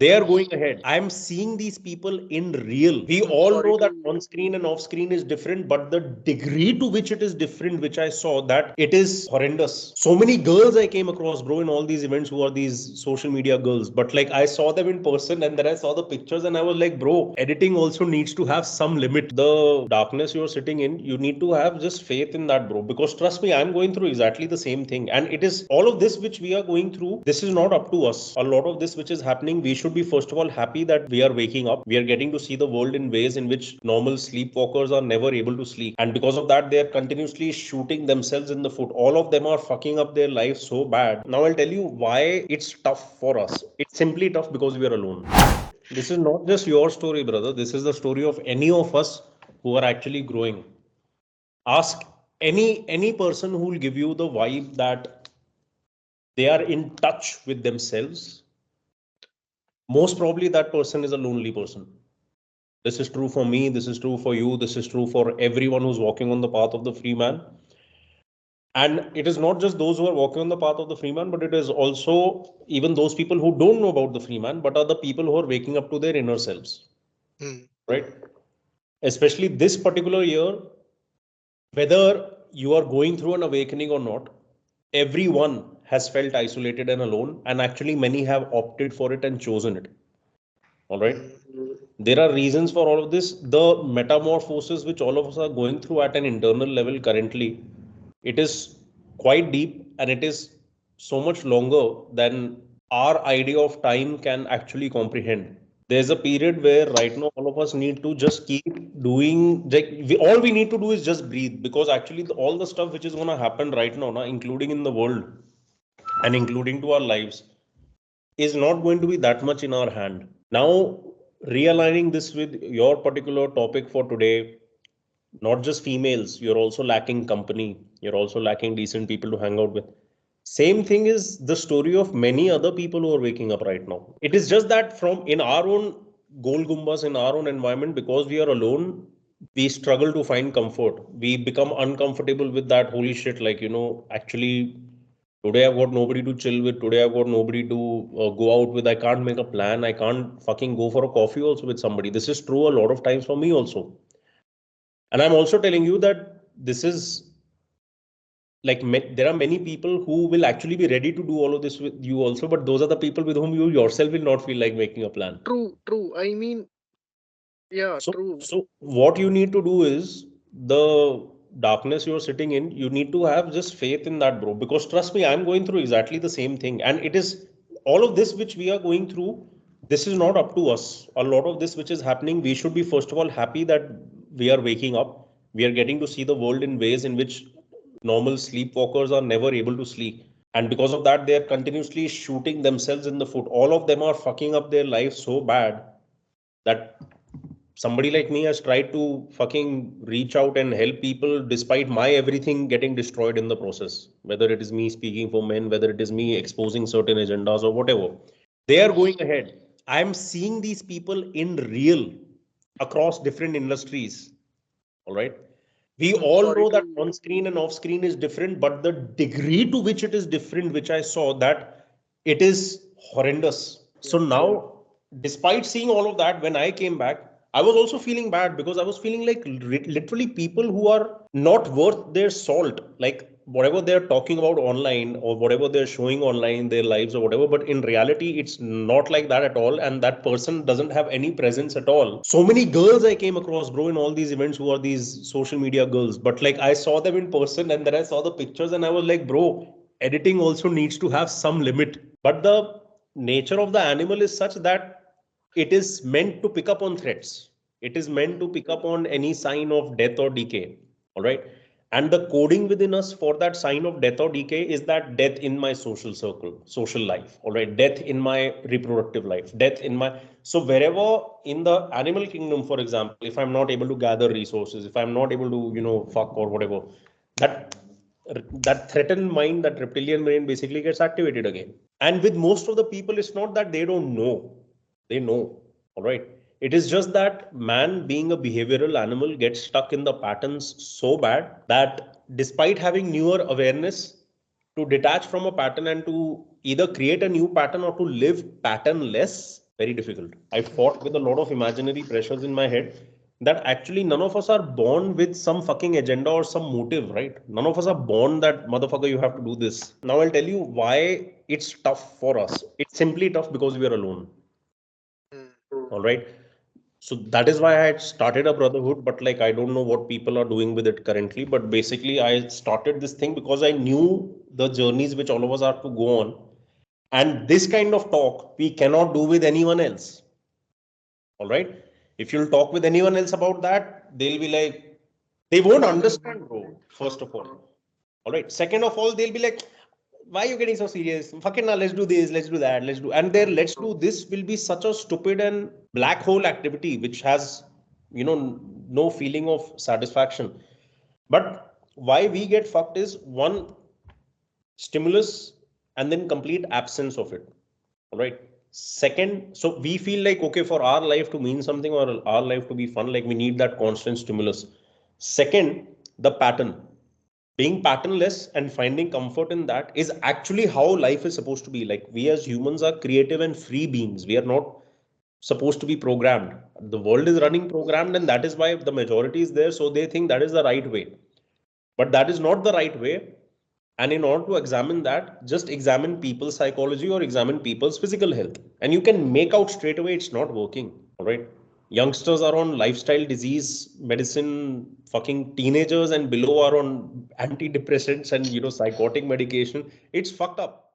They are going ahead. I'm seeing these people in real. We I'm all sorry know that to. on screen and off screen is different, but the degree to which it is different, which I saw, that it is horrendous. So many girls I came across, bro, in all these events who are these social media girls. But like I saw them in person and then I saw the pictures and I was like, bro, editing also needs to have some limit. The darkness you're sitting in, you need to have just faith in that, bro. Because trust me, I'm going through exactly the same thing. And it is all of this which we are going through. This is not up to us. A lot of this which is happening, we should be first of all happy that we are waking up. We are getting to see the world in ways in which normal sleepwalkers are never able to sleep. And because of that, they are continuously shooting themselves in the foot. All of them are fucking up their life so bad. Now I'll tell you why it's tough for us. It's simply tough because we are alone. This is not just your story, brother. This is the story of any of us who are actually growing. Ask any person who will give you the vibe that they are in touch with themselves. Most probably that person is a lonely person. This is true for me. This is true for you. This is true for everyone who's walking on the path of the free man. And it is not just those who are walking on the path of the free man, but it is also even those people who don't know about the free man, but are the people who are waking up to their inner selves. Hmm. Right? Especially this particular year, whether you are going through an awakening or not, everyone has felt isolated and alone, and actually many have opted for it and chosen it. All right. Hmm. There are reasons for all of this. The metamorphosis which all of us are going through at an internal level currently, it is quite deep and it is so much longer than our idea of time can actually comprehend. There's a period where right now all of us need to just keep doing, like all we need to do is just breathe, because actually all the stuff which is going to happen right now, including in the world and including to our lives, is not going to be that much in our hand. Now, realigning this with your particular topic for today, not just females, you're also lacking company, you're also lacking decent people to hang out with. Same thing is the story of many other people who are waking up right now. It is just that from in our own goal gumbas, in our own environment, because we are alone, we struggle to find comfort. We become uncomfortable with that. Holy shit, like, actually today I've got nobody to chill with. Today I've got nobody to go out with. I can't make a plan. I can't fucking go for a coffee also with somebody. This is true a lot of times for me also. And I'm also telling you that this is like there are many people who will actually be ready to do all of this with you also, but those are the people with whom you yourself will not feel like making a plan. True, true. I mean, yeah, So, true. so what you need to do is the darkness you're sitting in, you need to have just faith in that, bro. Because trust me, I'm going through exactly the same thing. And it is all of this which we are going through, this is not up to us. A lot of this which is happening, we should be first of all happy that we are waking up. We are getting to see the world in ways in which normal sleepwalkers are never able to sleep. And because of that, they are continuously shooting themselves in the foot. All of them are fucking up their life so bad that somebody like me has tried to fucking reach out and help people despite my everything getting destroyed in the process, whether it is me speaking for men, whether it is me exposing certain agendas or whatever. They are going ahead. I'm seeing these people in real across different industries. All right. We I'm all sorry know that to. on screen and off screen is different, but the degree to which it is different, which I saw, that it is horrendous. So now, despite seeing all of that, when I came back, I was also feeling bad because I was feeling like literally people who are not worth their salt. Like whatever they're talking about online or whatever they're showing online, their lives or whatever, but in reality, it's not like that at all. And that person doesn't have any presence at all. So many girls I came across, bro, in all these events who are these social media girls. But like I saw them in person and then I saw the pictures and I was like, bro, editing also needs to have some limit. But the nature of the animal is such that it is meant to pick up on threats. It is meant to pick up on any sign of death or decay. All right. And the coding within us for that sign of death or decay is that death in my social circle, social life. All right. Death in my reproductive life, death in my. So, wherever in the animal kingdom, for example, if I'm not able to gather resources, if I'm not able to, fuck or whatever, that that threatened mind, that reptilian brain basically gets activated again. And with most of the people, it's not that they don't know, they know. All right. It is just that man, being a behavioral animal, gets stuck in the patterns so bad that despite having newer awareness, to detach from a pattern and to either create a new pattern or to live patternless, Very difficult. I fought with a lot of imaginary pressures in my head that actually none of us are born with some fucking agenda or some motive, right? None of us are born that motherfucker, you have to do this. Now I'll tell you why it's tough for us. It's simply tough because we are alone. All right. So that is why I had started a brotherhood, but like I don't know what people are doing with it currently. But basically, I started this thing because I knew the journeys which all of us are to go on. And this kind of talk we cannot do with anyone else. All right. If you'll talk with anyone else about that, they'll be like, they won't understand, bro, first of all. All right. Second of all, they'll be like, why are you getting so serious? Fucking now, let's do this, let's do that, let's do. And their let's do this will be such a stupid and black hole activity, which has, no feeling of satisfaction. But why we get fucked is one, stimulus and then complete absence of it. All right. Second, so we feel like, okay, for our life to mean something or our life to be fun, like we need that constant stimulus. Second, the pattern. Being patternless and finding comfort in that is actually how life is supposed to be. Like we as humans are creative and free beings. We are not supposed to be programmed. The world is running programmed, and that is why the majority is there. So they think that is the right way. But that is not the right way. And in order to examine that, just examine people's psychology or examine people's physical health. And you can make out straight away it's not working. All right. Youngsters are on lifestyle disease medicine, fucking teenagers and below are on antidepressants and psychotic medication. It's fucked up.